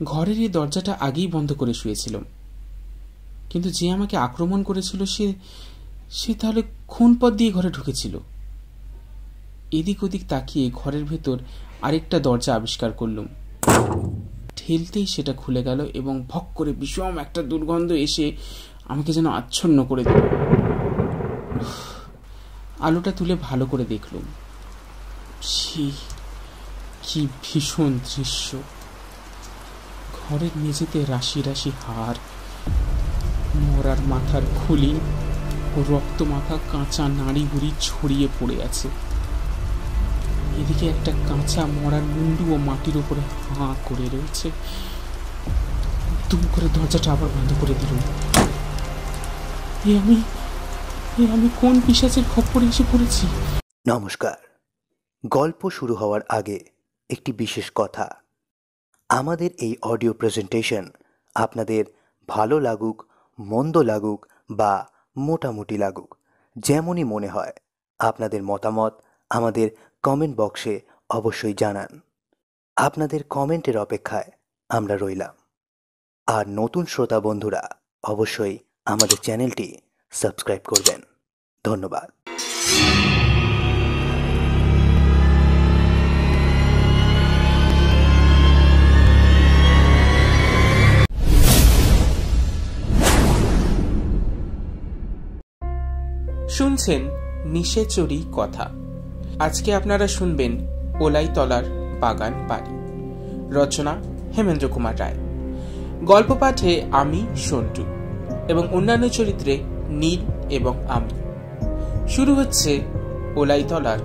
ঘরের এই দরজাটা আগেই বন্ধ করে শুয়েছিলাম, কিন্তু যে আমাকে আক্রমণ করেছিল সে তাহলে কোন পথ দিয়ে ঘরে ঢুকেছিল? এদিক ওদিক তাকিয়ে ঘরের ভেতর আরেকটা দরজা আবিষ্কার করলুম। ঠেলতেই সেটা খুলে গেল এবং ভক করে বিষম একটা দুর্গন্ধ এসে আমাকে যেন আচ্ছন্ন করে দিল। আলোটা তুলে ভালো করে দেখলুম। কি ভীষণ দৃশ্য! ঘরের মেঝেতে রাশি রাশি হাড়, মরার মাথার খুলি ও রক্ত মাখা কাঁচা নাড়ি বুড়ি ছড়িয়ে পড়ে আছে। এদিকে একটা কাঁচা মরার মুন্ডু ও মাটির উপরে হাঁ করে রয়েছে। দুম করে দরজাটা আবার বন্ধ করে দিল। আমি কোন পিশাচের খপ্পরে এসে পড়েছি? নমস্কার। গল্প শুরু হওয়ার আগে একটি বিশেষ কথা। আমাদের এই অডিও প্রেজেন্টেশন আপনাদের ভালো লাগুক, মন্দ লাগুক বা মোটামুটি লাগুক, যেমনই মনে হয় আপনাদের মতামত আমাদের কমেন্ট বক্সে অবশ্যই জানান। আপনাদের কমেন্টের অপেক্ষায় আমরা রইলাম। আর নতুন শ্রোতা বন্ধুরা অবশ্যই আমাদের চ্যানেলটি সাবস্ক্রাইব করবেন। ধন্যবাদ। শুনছেন নিশাচরি কথা। আজকে আপনারা শুনবেন ওলাইতলার বাগান বাড়ি। রচনা হেমেন্দ্র কুমার রায়। গল্প পাঠে আমি সন্টু এবং অন্যান্য চরিত্রে নীল এবং আমি। শুরু হচ্ছে ওলাইতলার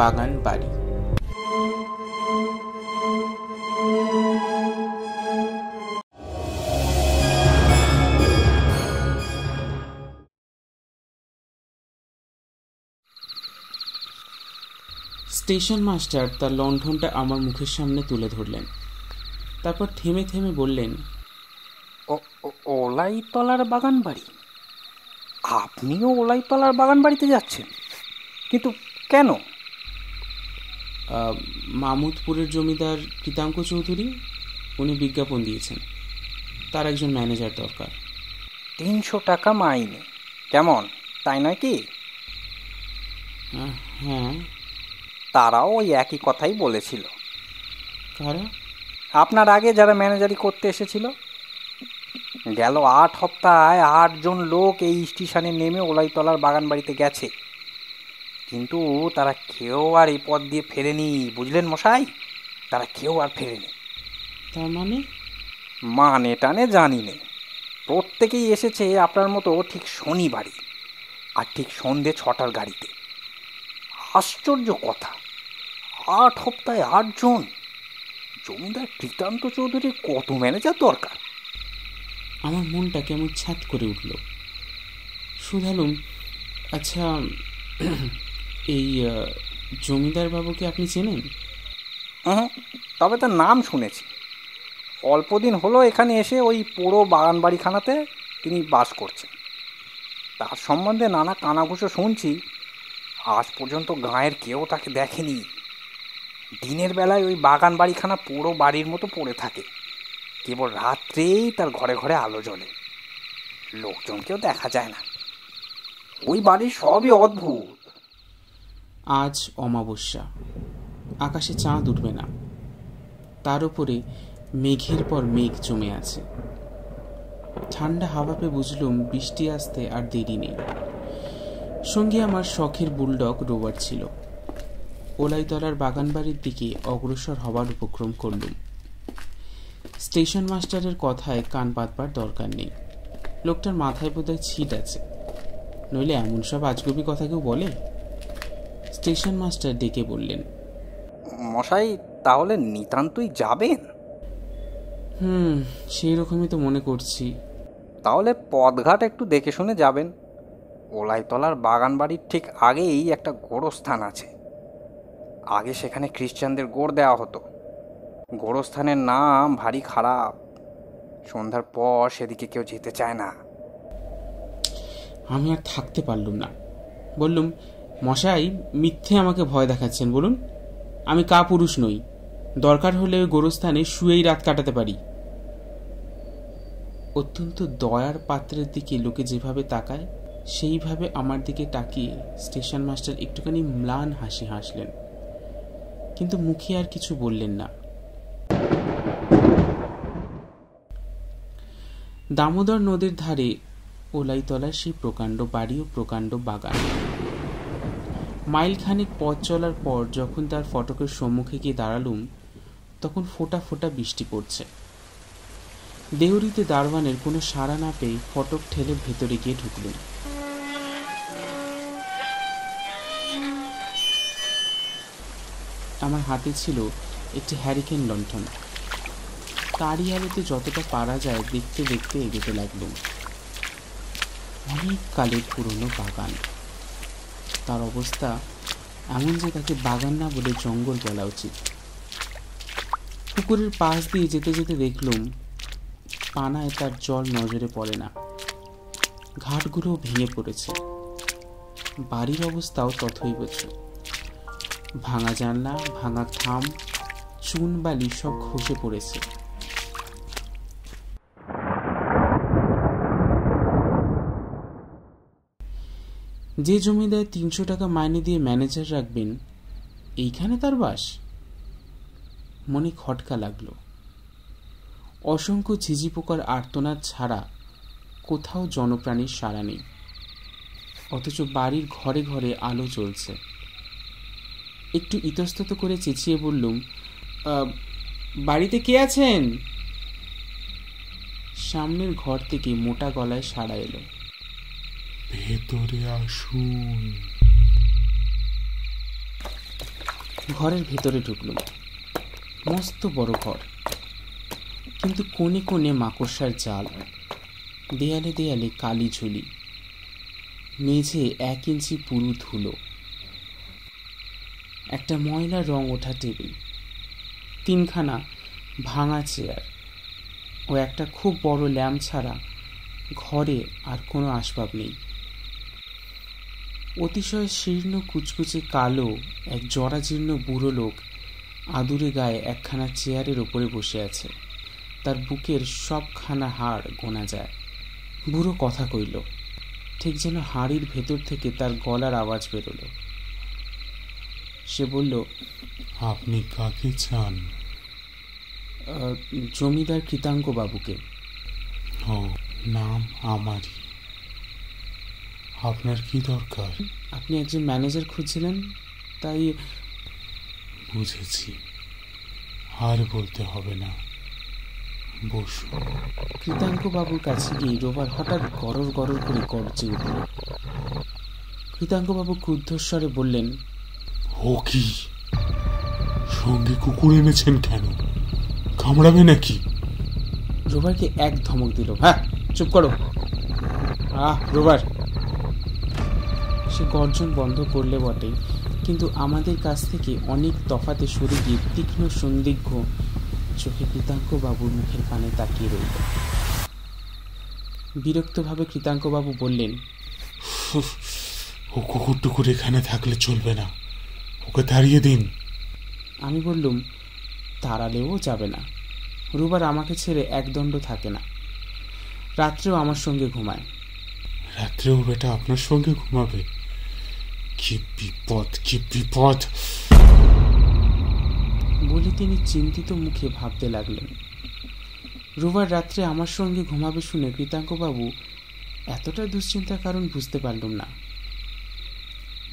বাগান বাড়ি। স্টেশন মাস্টার তার লণ্ঠনটা আমার মুখের সামনে তুলে ধরলেন। তারপর থেমে থেমে বললেন, ওলাইতলার বাগান বাড়ি? আপনিও ওলাইতলার বাগান বাড়িতে যাচ্ছেন? কিন্তু কেন? মামুদপুরের জমিদার কৃতাঙ্ক চৌধুরী, উনি বিজ্ঞাপন দিয়েছেন, তার একজন ম্যানেজার দরকার। 300 টাকা মাইনে, কেমন তাই নয় কি? হ্যাঁ। তারাও ওই একই কথাই বলেছিল। কারা? আপনার আগে যারা ম্যানেজারি করতে এসেছিল। গেল 8 সপ্তাহে 8 জন লোক এই স্টেশনে নেমে ওলাইতলার বাগান বাড়িতে গেছে, কিন্তু তারা কেউ আর এই পথ দিয়ে ফেরেনি। বুঝলেন মশাই, তারা কেউ আর ফেরেনি। তার মানে টানে জানি নে। প্রত্যেকেই এসেছে আপনার মতো ঠিক শনিবারই, আর ঠিক সন্ধ্যে 6টার গাড়িতে। আশ্চর্য কথা, 8 সপ্তাহে 8 জন! জমিদার কৃতান্ত চৌধুরীর কত ম্যানেজার দরকার? আমার মনটা কেমন ছাত করে উঠল। শুধালুম, আচ্ছা, এই জমিদার বাবুকে আপনি চেনেন? তবে তার নাম শুনেছি। অল্পদিন হলো এখানে এসে ওই পুরো বাগান বাড়িখানাতে তিনি বাস করছেন। তার সম্বন্ধে নানা কানাঘুষো শুনছি। আজ পর্যন্ত গাঁয়ের কেউ তাকে দেখেনি। দিনের বেলায় ওই বাগান বাড়িখানা পুরো বাড়ির মতো পড়ে থাকে, কেবল রাত্রেই তার ঘরে ঘরে আলো জ্বলে। লোকজনকেও দেখা যায় না। ওই বাড়ির সবই অদ্ভুত। আজ অমাবস্যা, আকাশে চাঁদ উঠবে না, তার উপরে মেঘের পর মেঘ জমে আছে। ঠান্ডা হাওয়া পেয়ে বুঝলুম বৃষ্টি আসতে আর দেরি নেই। সঙ্গে আমার শখের বুলডগ রোবার ছিল। ওলাইতলার বাগান বাড়ির দিকে অগ্রসর হবার উপক্রম করলুম। স্টেশন মাস্টারের কথায় কান পাতবার দরকার নেই। লোকটার মাথায় বোধহয় ছিট আছে, নইলে এমন সব আজগুবি কথা কেউ বলে? স্টেশন মাস্টার ডেকে বললেন, মশাই তাহলে নিতান্তই যাবেন? সেই রকমই তো মনে করছি। তাহলে পথঘাট একটু দেখে শুনে যাবেন। ওলাইতলার বাগান বাড়ির ঠিক আগেই একটা গোরস্থান আছে। আগে সেখানে খ্রিস্টানদের গোড় দেওয়া হতো। গোরস্থানের নাম ভারী খারাপ। সন্ধ্যার পর সেদিকে কেউ যেতে চায় না। আমি আর থাকতে পারলুম না। বললুম, মশাই মিথ্যে আমাকে ভয় দেখাচ্ছেন। বলুন, আমি কাপুরুষ নই। দরকার হলে ওই গোরস্থানে শুয়েই রাত কাটাতে পারি। অত্যন্ত দয়ার পাত্রের দিকে লোকে যেভাবে তাকায় সেইভাবে আমার দিকে তাকিয়ে স্টেশন মাস্টার একটুখানি ম্লান হাসি হাসলেন, কিন্তু মুখে আর কিছু বললেন না। দামোদর নদীর ধারে ওলাইতলার সেই প্রকাণ্ড বাড়ি ও প্রকাণ্ড বাগান। মাইলখানেক পথ চলার পর যখন তার ফটকের সম্মুখে গিয়ে দাঁড়ালুম, তখন ফোঁটা ফোঁটা বৃষ্টি পড়ছে। দেউরিতে দারোয়ানের কোনো সাড়া না পেয়ে ফটক ঠেলে ভেতরে গিয়ে ঢুকলুম। আমার হাতে ছিল একটি হ্যারিকেন লণ্ঠন। তারই আলোতে যতটা পারা যায় দেখতে দেখতে এগোতে লাগলুম। অনেক কালের পুরনো বাগান। তার অবস্থা এমন যে তাকে বাগান না বলে জঙ্গল বলা উচিত। পুকুরের পাশ দিয়ে যেতে যেতে দেখলুম পানায় তার জল নজরে পড়ে না, ঘাটগুলো ভেঙে পড়েছে। বাড়ির অবস্থাও তথৈবচ। ভাঙা জানলা, ভাঙা থাম, চুন বালি সব খসে পড়েছে। যে জমিদার 300 টাকা মাইনে দিয়ে ম্যানেজার রাখবেন, এইখানে তার বাস? মনে খটকা লাগলো। অসংখ্য ঝিঝি পোকার আর্তনাদ ছাড়া কোথাও জনপ্রাণীর সাড়া নেই, অথচ বাড়ির ঘরে ঘরে আলো জ্বলছে। একটু ইতস্তত করে চেঁচিয়ে বললুম, বাড়িতে কে আছেন? সামনের ঘর থেকে মোটা গলায় সাড়া এলো, ভেতরে আসুন। ঘরের ভেতরে ঢুকলুম। মস্ত বড় ঘর, কিন্তু কোণে কোণে মাকড়সার জাল, দেয়ালে দেয়ালে কালি ঝুলি, মেঝে 1 ইঞ্চি পুরু ধুলো, একটা ময়লা রং ওঠা টেবিল, 3খানা ভাঙা চেয়ার ও একটা খুব বড় ল্যাম্প ছাড়া ঘরে আর কোনো আসবাব নেই। অতিশয় শীর্ণ কুচকুচে কালো এক জরাজীর্ণ বুড়ো লোক আদুরে গায়ে একখানা চেয়ারের ওপরে বসে আছে। তার বুকের সবখানা হাড় গোনা যায়। বুড়ো কথা কইল, ঠিক যেন হাড়ির ভেতর থেকে তার গলার আওয়াজ বেরোলো। সে বলল, আপনি কাকে চান? জমিদার কৃতাঙ্ক বাবুকে। ও, নাম আমারই। আপনার কি দরকার? আপনি একজন ম্যানেজার খুঁজছিলেন, তাই। বুঝেছি, আর বলতে হবে না, বসুন। কৃতাঙ্ক বাবুর কাছে গিয়ে রোবার হঠাৎ গরর গরর করে গর্জে উঠল। কৃতাঙ্ক বাবু ক্রুদ্ধস্বরে বললেন, ও কি, সঙ্গে কুকুর এনেছেন কেন? কামড়াবে নাকি? রোবারকে এক ধমক দিল, হ্যাঁ চুপ করো। রোবার। সে গর্জন বন্ধ করলে বটে, কিন্তু আমাদের কাছ থেকে অনেক তফাতে সরে গিয়ে তীক্ষ্ণ সন্দিগ্ধ চোখে কৃতাঙ্ক বাবুর মুখের পানে তাকিয়ে রইল। বিরক্তভাবে কৃতাঙ্ক বাবু বললেন, ও কুকুর টুকুর এখানে থাকলে চলবে না, ওকে তাড়িয়ে দিন। আমি বললুম, তাড়ালেও যাবে না। রোবার আমাকে ছেড়ে একদণ্ড থাকে না, রাত্রেও আমার সঙ্গে ঘুমায়। রাত্রেও বেটা আপনার সঙ্গে ঘুমাবে? কি বিপদ, কি বিপদ! বলে তিনি চিন্তিত মুখে ভাবতে লাগলেন। রোবার রাত্রে আমার সঙ্গে ঘুমাবে শুনে কৃতাঙ্কবাবু এতটা দুশ্চিন্তার কারণ বুঝতে পারলুম না।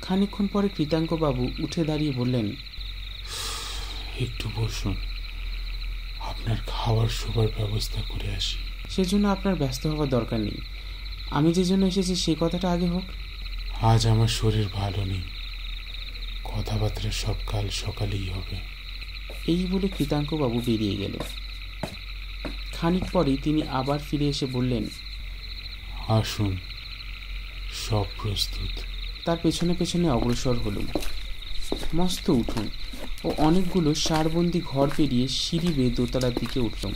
খানিকক্ষণ পরে কৃতাঙ্কবাবু উঠে দাঁড়িয়ে বললেন, একটু বসুন, আপনার খাওয়ার শোবার ব্যবস্থা করে আসি। সেজন্য আপনার ব্যস্ত হওয়ার দরকার নেই। আমি যে জন্য এসেছি সেই কথাটা আগে হোক। আজ আমার শরীর ভালো নেই, কথাবার্তা সব কাল সকালেই হবে। এই বলে কৃতাঙ্কবাবু বেরিয়ে গেল। খানিক পরেই তিনি আবার ফিরে এসে বললেন, আসুন, সব প্রস্তুত। তার পেছনে পেছনে অগ্রসর হলুম। মস্ত উঠুন ও অনেকগুলো সারবন্দি ঘর পেরিয়ে সিঁড়ি বেয়ে দোতলার দিকে উঠলুম।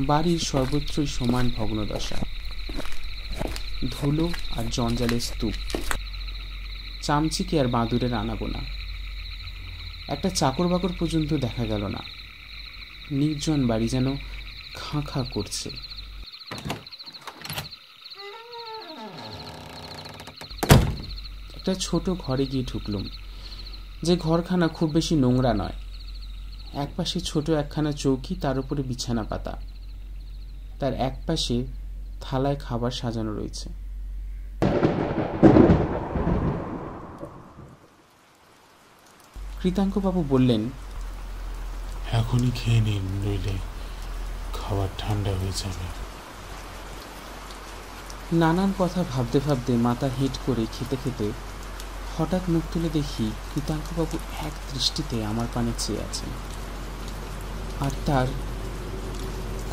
বাড়ির সর্বত্রই সমান ভগ্নদশা, ধুলো আর জঞ্জালের স্তূপ, চামচিকে আর বাঁদুরের আনাগোনা। একটা চাকর বাকর পর্যন্ত দেখা গেল না। নির্জন বাড়ি, যেন খাঁ খাঁ করছে। একটা ছোট ঘরে গিয়ে ঢুকলুম, যে ঘরখানা খুব বেশি নোংরা নয়। একপাশে ছোট একখানা চৌকি, তার উপরে বিছানা পাতা, তার একপাশে থালায় খাবার সাজানো রয়েছে। কৃতাঙ্কবাবু বললেন, এখনই খেয়ে নিন, নইলে খাবার ঠান্ডা হয়ে যাবে। নানান কথা ভাবতে ভাবতে মাথা হেঁট করে খেতে খেতে হঠাৎ মুখ তুলে দেখি কৃতাঙ্কবাবু এক দৃষ্টিতে আমার পানে চেয়ে আছেন, আর তার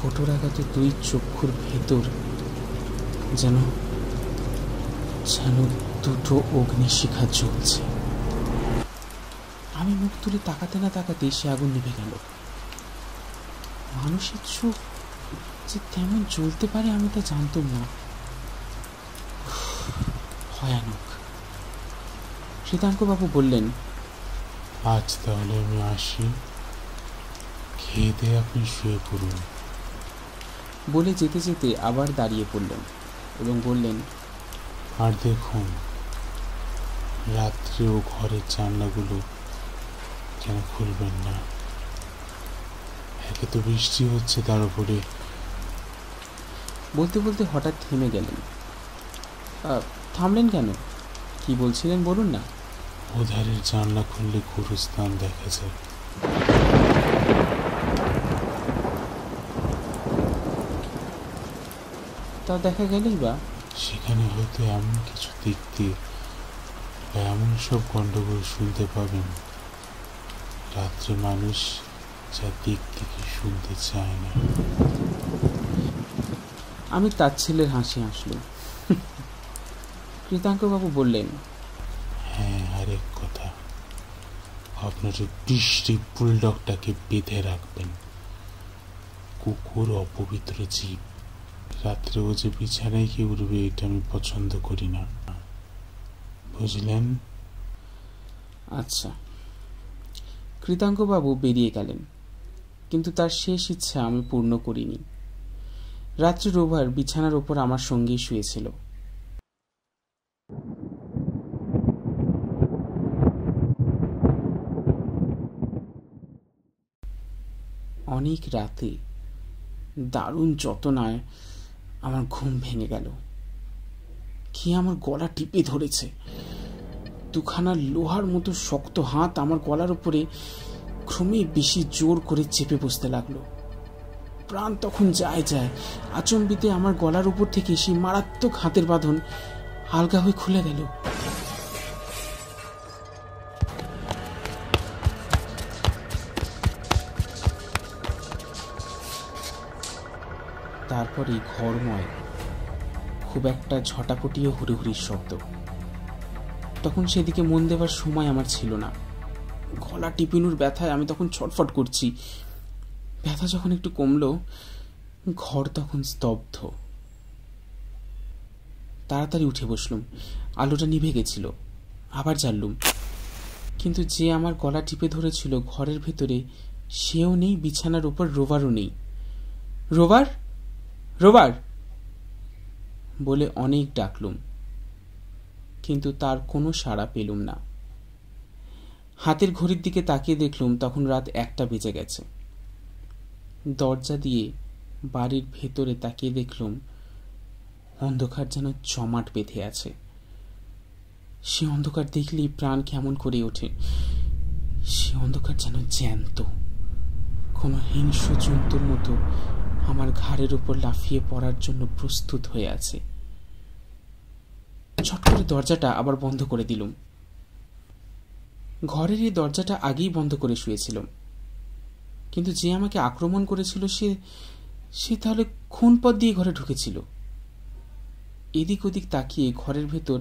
কটোরাঘাত দুই চক্ষুর ভেতর যেন যেন দুটো অগ্নিশিখা জ্বলছে। আমি মুখ তুলে তাকাতে না তাকাতেই সে আগুন নিভে গেল। মানুষের চোখ যে তেমন জ্বলতে পারে আমি তা জানতাম না। ভয়ানক। কৃতাঙ্কবাবু বললেন, আজ তাহলে আমি আসি, খেয়ে দিয়ে আপনি শুয়ে পড়ুন। বলে যেতে যেতে আবার দাঁড়িয়ে পড়লেন এবং বললেন, আর দেখুন, রাত্রেও ঘরের জানলাগুলো যেন খুলবেন না। একে তো বৃষ্টি হচ্ছে, তার উপরে। বলতে বলতে হঠাৎ থেমে গেলেন। থামলেন কেন? কি বলছিলেন বলুন না। ওধারের জানলা খুললে গুরুস্থান দেখা যায়। তা দেখা গেলেই বা? সেখানে হয়তো এমন কিছু দেখতে বা এমন সব গন্ডগোল শুনতে পাবেন, রাত্রে মানুষ যা দেখতে কি শুনতে চায় না। আমি তাচ্ছিল্যের হাসি হাসলুম। কৃতাঙ্কবাবু বললেন, হ্যাঁ, আরেক কথা, আপনার বৃষ্টি বুলডগটাকে বেঁধে রাখবেন। কুকুর অপবিত্র জীব, রাত্রে ও যে বিছানায় কি উঠবে এটা আমি পছন্দ করি না, বুঝলেন? আচ্ছা। কৃতাঙ্কবাবু বেরিয়ে গেলেন, কিন্তু তার শেষ ইচ্ছা আমি পূর্ণ করিনি। রাত্রে রোভার বিছানার ওপর আমার সঙ্গেই শুয়েছিল। অনেক রাতে দারুণ যতনায় আমার ঘুম ভেঙে গেল। কি আমার গলা টিপে ধরেছে। দুখানা লোহার মতো শক্ত হাত আমার গলার উপরে ক্রমে বেশি জোর করে চেপে বসতে লাগলো। প্রাণ তখন যায় যায়। আচম্বিতে আমার গলার উপর থেকে সেই মারাত্মক হাতের বাঁধন আলগা হয়ে খুলে গেল। তারপরে ঘরময় খুব একটা ঝটাপটি ও হুড়োহুড়ির শব্দ। তখন সেদিকে মন দেবার সময় আমার ছিল না। গলা টিপিনুর ব্যথায় আমি তখন ছটফট করছি। ব্যথা যখন একটু কমলো, ঘর তখন স্তব্ধ। তাড়াতাড়ি উঠে বসলুম। আলোটা নিভে গেছিল। আবার জ্বাললুম, কিন্তু যে আমার গলা টিপে ধরেছিল ঘরের ভেতরে সেও নেই, বিছানার উপর রোভারও নেই। রোভার, রোভার বলে অনেক ডাকলুম, কিন্তু তার কোনো সাড়া পেলুম না। হাতের ঘড়ির দিকে তাকিয়ে দেখলুম তখন রাত 1টা বেজে গেছে। দরজা দিয়ে বাড়ির ভেতরে তাকিয়ে দেখলুম অন্ধকার যেন জমাট বেঁধে আছে। সে অন্ধকার দেখলেই প্রাণ কেমন করে ওঠে। সে অন্ধকার যেন জ্যান্ত, কোনো হিংস্র জন্তুর মতো আমার ঘাড়ের উপর লাফিয়ে পড়ার জন্য প্রস্তুত হয়ে আছে। ছট করে দরজাটা আবার বন্ধ করে দিলুম। ঘরের এই দরজাটা আগেই বন্ধ করে শুয়েছিলাম, কিন্তু যে আমাকে আক্রমণ করেছিল সে তাহলে কোন পথ দিয়ে ঘরে ঢুকেছিল? এদিক ওদিক তাকিয়ে ঘরের ভেতর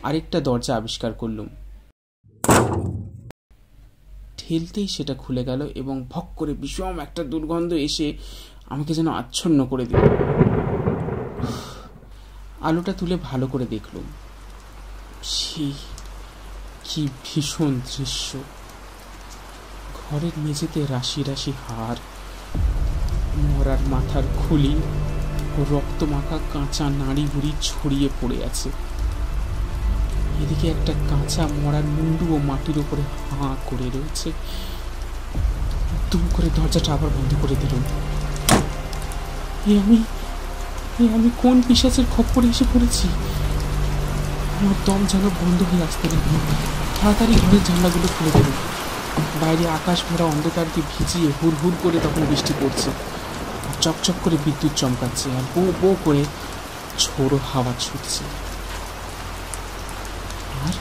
আরেকটা দরজা আবিষ্কার করলুম। ঠেলতেই সেটা খুলে গেল এবং ভক করে বিষম একটা দুর্গন্ধ এসে আমাকে যেন আচ্ছন্ন করে দিল। আলোটা তুলে ভালো করে দেখলুম। কি ভীষণ দৃশ্য! ঘরের মেঝেতে রাশি রাশি হাড়, মরার মাথার খুলি ও রক্তমাখা কাঁচা নাড়ি বুড়ি ছড়িয়ে পড়ে আছে। এদিকে একটা কাঁচা মরার মুন্ডুও মাটির উপরে হাঁ করে রয়েছে। দুম করে দরজাটা আবার বন্ধ করে দিলাম। আমি কোন পিশাচের খপ্পরে এসে পড়েছি? আমার দম যেন বন্ধ হয়ে আসতে লাগলো। তাড়াতাড়ি ঘরের জানলাগুলো খুলে দিল। বাইরে আকাশ ভরা অন্ধকারকে ভিজিয়ে হুড় হুড় করে তখন বৃষ্টি পড়ছে, আর চকচক করে বিদ্যুৎ চমকাচ্ছে, আর বো বো করে ঝোড়ো হাওয়া ছুটছে। আর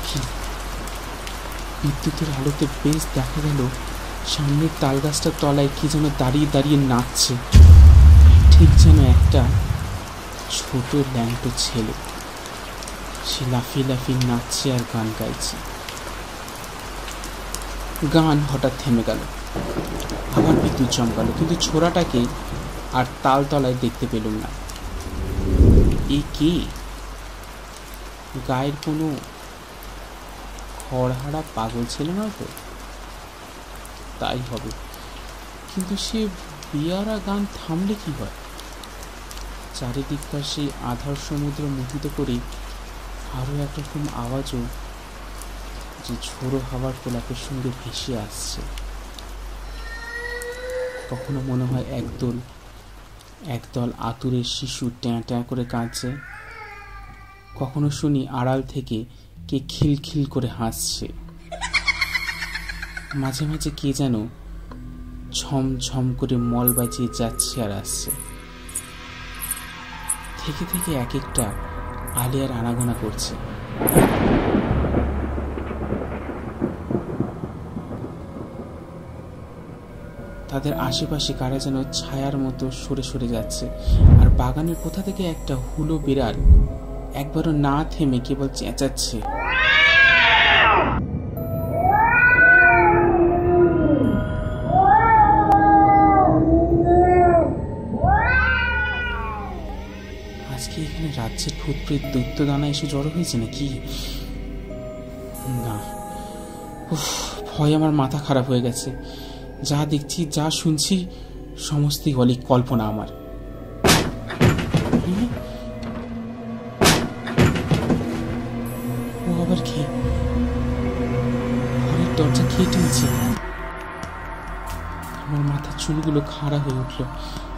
কি বিদ্যুতের আলোতে বেশ দেখা গেল সামনের তাল গাছটার তলায় কি যেন দাঁড়িয়ে দাঁড়িয়ে নাচছে, ঠিক যেন একটা ছোট ল্যাংটো ছেলে। সে লাফিয়ে লাফিয়ে নাচছে আর গান গাইছে। গান হঠাৎ থেমে গেল, আবার বিদ্যুৎ চমকালো, কিন্তু ছোড়াটাকে আর তালতলায় দেখতে পেলুম না। এ কে? গায়ের কোনো খড়হারা পাগল ছেলে নয় তো? তাই হবে, কিন্তু সে বিয়ারা গান থামলে কি হয়? চারিদিককার সেই আধার সমুদ্র মোহিত করে আরও একরকম আওয়াজও যে ঝোড়ো হাওয়ার কোলাপের সঙ্গে ভেসে আসছে। কখনো মনে হয় একদল আতুরের শিশু ট্যাঁ ট্যাঁ করে কাঁদছে, কখনো শুনি আড়াল থেকে কে খিলখিল করে হাসছে। মাঝে মাঝে কে যেন ঝম ঝম করে মল বাজিয়ে যাচ্ছে আর আসছে। থেকে থেকে এক একটা আলিয়ার আনাগোনা করছে। তাদের আশেপাশে কারা যেন ছায়ার মতো সরে সরে যাচ্ছে, আর বাগানের কোথা থেকে একটা হুলো বিড়াল একবারও না থেমে কেবল চেঁচাচ্ছে। আজকে এখানে রাজ্যের ভূতপ্রেত দৈত্যদানা এসে জড়ো হয়েছে নাকি? না, ভয় আমার মাথা খারাপ হয়ে গেছে। যা দেখছি, যা শুনছি, সমস্তই অলিক কল্পনা আমার। ও আবার কে? ঘরের দরজা কে টেনেছে? আমার মাথার চুলগুলো খাড়া হয়ে উঠল।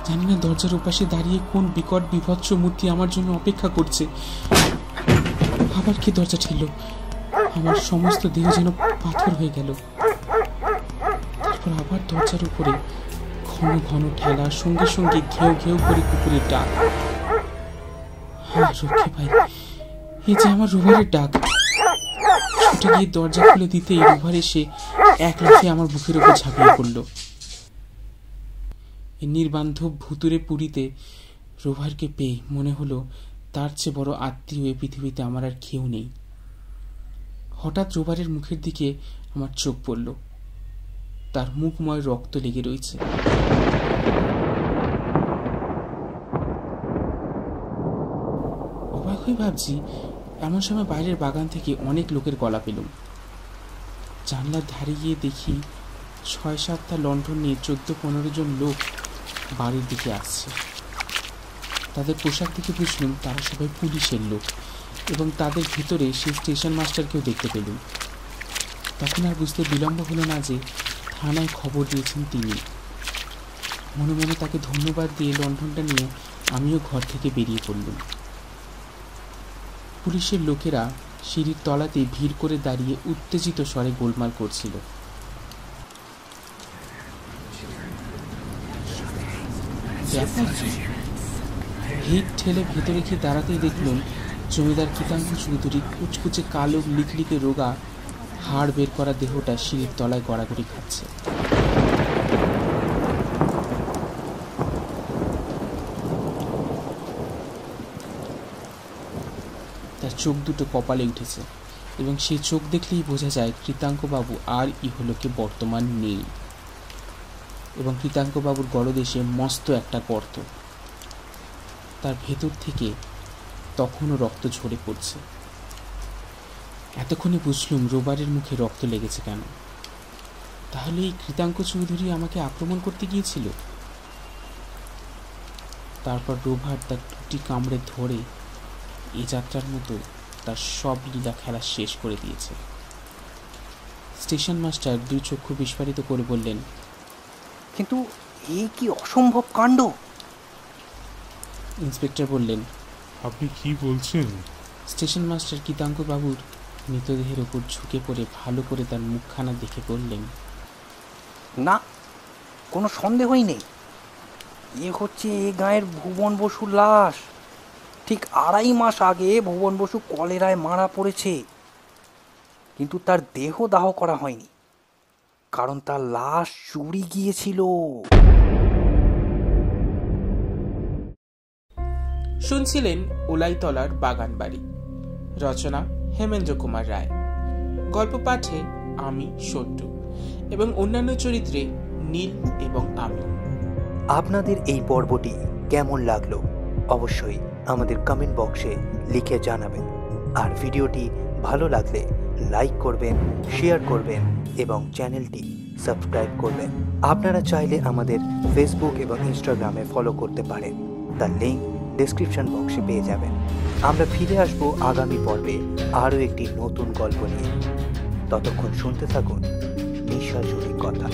জানি না দরজার ওপাশে দাঁড়িয়ে কোন বিকট বিভৎস মূর্তি আমার জন্য অপেক্ষা করছে। আবার কে দরজা ঠেলল? আমার সমস্ত দেহ যেন পাথর হয়ে গেল। তারপর আবার দরজার উপরে ঘন ঘন ঠেলা, সঙ্গে সঙ্গে ঘেউ ঘেউ করে কুকুরের ডাক। রক্ষে ভাই, এই যে আমার রোভারের ডাক। ছুটে গিয়ে দরজা খুলে দিতেই রোভার এসে এক লাফে আমার বুকের উপর ঝাঁপিয়ে পড়ল। এই নির্বান্ধব ভুতুরে পুরীতে রোভারকে পেয়ে মনে হলো তার চেয়ে বড় আত্মীয় এই পৃথিবীতে আমার আর কেউ নেই। হঠাৎ রোভারের মুখের দিকে আমার চোখ পড়ল। তার মুখময় রক্ত লেগে রয়েছে। অবাক হয়ে ভাবছি, এমন সময় বাইরের বাগান থেকে অনেক লোকের গলা পেলুম। জানলার ধারে গিয়ে দেখি ৬-৭টা লণ্ঠন নিয়ে ১৪-১৫ জন লোক বাড়ির দিকে আসছে। তাদের পোশাক দেখে বুঝলুম তারা সবাই পুলিশের লোক, এবং তাদের ভিতরে সেই স্টেশন মাস্টারকেও দেখতে পেলুম। তখন আর বুঝতে বিলম্ব হলো না যে থানায় খবর দিয়েছেন তিনি। মনে মনে তাকে ধন্যবাদ দিয়ে লণ্ঠনটা নিয়ে আমিও ঘর থেকে বেরিয়ে পড়লুম। পুলিশের লোকেরা সিঁড়ির তলাতে ভিড় করে দাঁড়িয়ে উত্তেজিত স্বরে গোলমাল করছিল। ভিড় ঠেলে ভেতরে গিয়ে দাঁড়াতেই দেখলুম জমিদার কৃতাঙ্ক চৌধুরী কুচকুচে কালো লিকলিকে রোগা হাড় বের করা দেহটা সিঁড়ির তলায় গড়াগড়ি খাচ্ছে। তার চোখ দুটো কপালে উঠেছে, এবং সেই চোখ দেখলেই বোঝা যায় কৃতাঙ্কবাবু আর ইহলোকে বর্তমান নেই, এবং কৃতাঙ্কবাবুর গলদেশে মস্ত একটা গর্ত। তার ভেতর থেকে তখনও রক্ত ঝরে পড়ছে। এতক্ষণে বুঝলুম রোবারের মুখে রক্ত লেগেছে কেন। তাহলে এই কৃতাঙ্ক চৌধুরী আমাকে আক্রমণ করতে গিয়েছিল। তারপর রোভার তার টুটি কামড়ে ধরে এ যাত্রার মতো তার সব লীলা খেলা শেষ করে দিয়েছে। স্টেশন মাস্টার দুই চক্ষু বিস্ফারিত করে বললেন, কিন্তু এ কি অসম্ভব কাণ্ড। ইন্সপেক্টর বললেন, আপনি কি বলছেন? স্টেশন মাস্টার কৃতাঙ্ক বাবুর মৃতদেহের উপর ঝুঁকে পড়ে ভালো করে তার মুখখানা দেখে বললেন, না, কোনো সন্দেহই নেই, এ হচ্ছে এ গাঁয়ের ভুবন বসুর লাশ। ঠিক 2.5 মাস আগে ভুবন বসু কলেরায় মারা পড়েছে, কিন্তু তার দেহ দাহ করা হয়নি, কারণ তার লাশ চুরি গিয়েছিল। শুনছিলেন ওলাইতলার বাগান বাড়ি, রচনা হেমেন্দ্র কুমার রায়, গল্প পাঠে আমি সন্টু এবং অন্যান্য চরিত্রে নীল এবং আমি। আপনাদের এই পর্বটি কেমন লাগলো অবশ্যই আমাদের কমেন্ট বক্সে লিখে জানাবেন। আর ভিডিওটি ভালো লাগলে লাইক করবেন, শেয়ার করবেন এবং চ্যানেলটি সাবস্ক্রাইব করবেন। আপনারা চাইলে আমাদের ফেসবুক এবং ইনস্টাগ্রামে ফলো করতে পারেন, তার লিঙ্ক ডেসক্রিপশন বক্সে পেয়ে যাবেন। আমরা ফিরে আসব আগামী পর্বে আরও একটি নতুন গল্প নিয়ে। ততক্ষণ শুনতে থাকুন নিশা জুড়ি কথা।